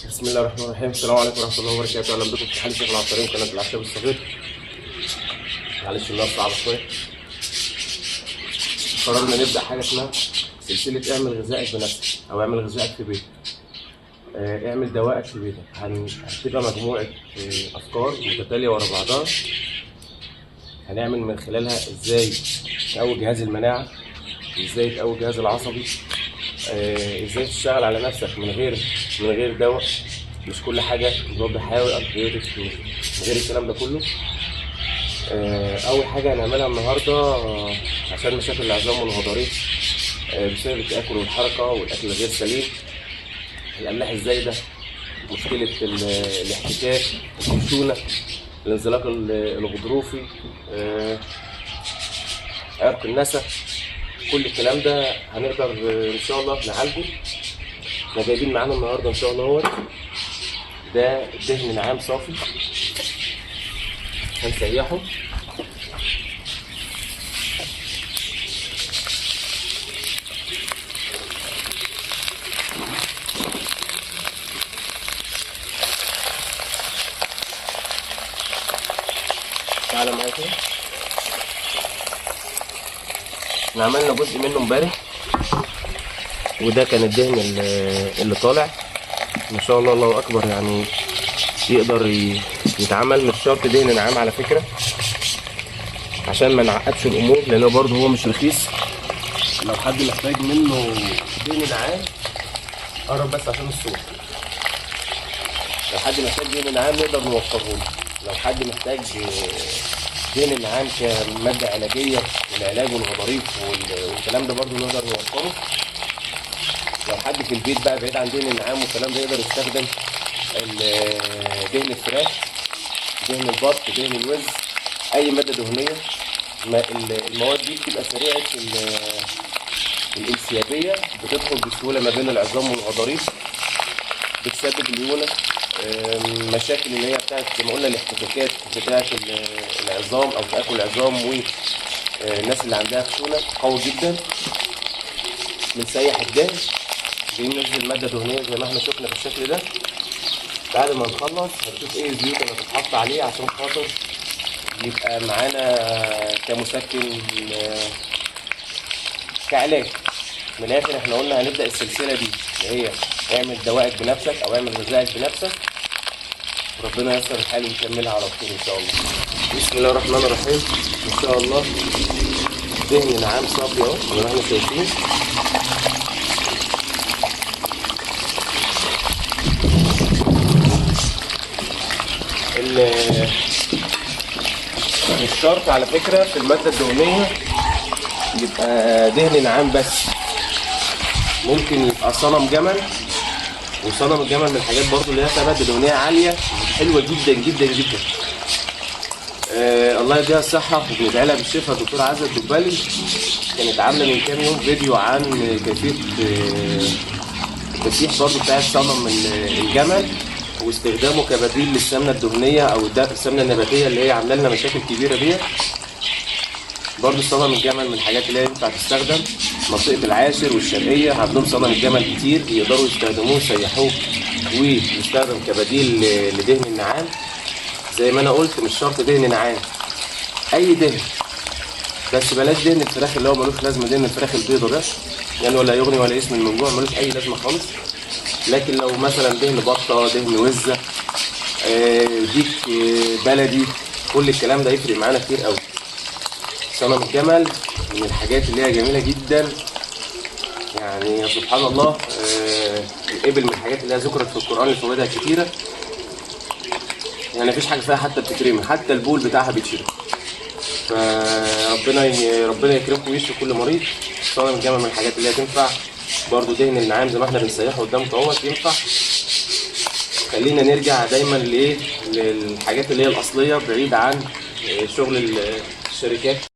بسم الله الرحمن الرحيم. السلام عليكم ورحمه الله وبركاته. اهلا بكم في حلقه الشيخ العطارين قناه الاعشاب الصغير. معلش النهارده صعبه شويه. قررنا نبدا حاجه اسمها سلسله اعمل غذائك بنفسك او اعمل غذائك في بيتك. اعمل دوائك في بيتك. هتبقى مجموعه افكار متتاليه ورا بعضها. هنعمل من خلالها ازاي تقوي جهاز المناعه، ازاي تقوي الجهاز العصبي، ازاي تشتغل على نفسك من غير دواء، مش كل حاجه مضاد حيوي انتيبيوتكس، من غير الكلام ده كله. اول حاجه هنعملها النهارده عشان مشاكل العظام والغضاريف بسبب التاكل والحركه والاكل الغير سليم، الاملاح الزايده، مشكله الاحتكاك، الخشونه، الانزلاق الغضروفي، عرق النسا. كل الكلام ده هنقدر ان شاء الله نعالجه. احنا جايبين معانا النهارده ان شاء الله هو ده دهن نعام صافي، هنسيحه. تعالى معايا كده. احنا عملنا جزء منه امبارح، وده كان الدهن اللي طالع ما شاء الله الله اكبر. يعني يقدر يتعمل، مش شرط دهن نعام على فكره عشان ما نعقدش الامور، لانه برضه هو مش رخيص. لو حد محتاج منه دهن نعام قرب بس عشان الصوت. لو حد محتاج دهن نعام نقدر نوفره له. لو حد محتاج دهن نعام كماده علاجيه للعلاج والغضاريف والكلام ده برضه نقدر نوفره. لو حد في البيت بقى بعيد عن دهن النعام والكلام ده يقدر يستخدم دهن الفراخ، دهن البط، دهن الوز، اي ماده دهنيه. المواد دي بتبقى سريعه الانسيابيه، بتدخل بسهوله ما بين العظام والغضاريف، بتسبب ليونه، مشاكل اللي هي بتاعت زي ما قلنا الاحتكاكات بتاعت العظام او تاكل العظام، والناس اللي عندها خشونه قوي جدا. بنسيح الدهن، بننزل ماده دهنيه زي ما احنا شفنا بالشكل ده. بعد ما نخلص هنشوف ايه الزيوت اللي هتتحط عليه عشان خاطر يبقى معانا كمسكن كعلاج. من الاخر احنا قلنا هنبدا السلسله دي اللي هي اعمل دوائك بنفسك او اعمل غذائك بنفسك. ربنا ييسر الحال ونكملها على خير ان شاء الله. بسم الله الرحمن الرحيم. ان شاء الله دهن نعام صافي اهو زي ما احنا شايفين. مش شرط على فكرة في المادة الدهنية يبقى دهن نعام بس، ممكن يبقى صنم جمل. وصنم الجمل من الحاجات برضو اللي هي مادة دهنية عالية حلوة جدا جدا جدا. الله يديها الصحة وبندعي لها بالشفا الدكتورة عزة الدبالي، كانت عاملة من كام يوم فيديو عن كيفية التسييح برضو بتاعت صنم الجمل واستخدامه كبديل للسمنه الدهنيه او السمنه النباتيه اللي هي عامله لنا مشاكل كبيره ديت. برضه صنم الجمل من الحاجات اللي هي ينفع تستخدم. منطقه العاشر والشرقيه عندهم صنم الجمل كتير يقدروا يستخدموه يسيحوه ويستخدم كبديل لدهن النعام. زي ما انا قلت مش شرط دهن نعام، اي دهن، بس بلاش دهن الفراخ اللي هو ملوش لازمه، دهن الفراخ البيضه ده يعني ولا يغني ولا يسمن من جوع، ملوش اي لازمه خالص. لكن لو مثلا دهن بطه، دهن وزه، ديك بلدي، كل الكلام ده يفرق معانا كتير قوي. صنم الجمل من الحاجات اللي هي جميله جدا، يعني سبحان الله. الابل من الحاجات اللي هي ذكرت في القران اللي فوائدها كتيره، يعني مفيش حاجه فيها حتى بتترمي، حتى البول بتاعها بيتشرب. فربنا يكرمكم ويشفي كل مريض. صنم الجمل من الحاجات اللي هي تنفع. برضو دهن النعام زي ما احنا بنسيحه قدامكم اهوت ينفع. خلينا نرجع دايما للحاجات اللي هي الاصليه بعيد عن شغل الشركات.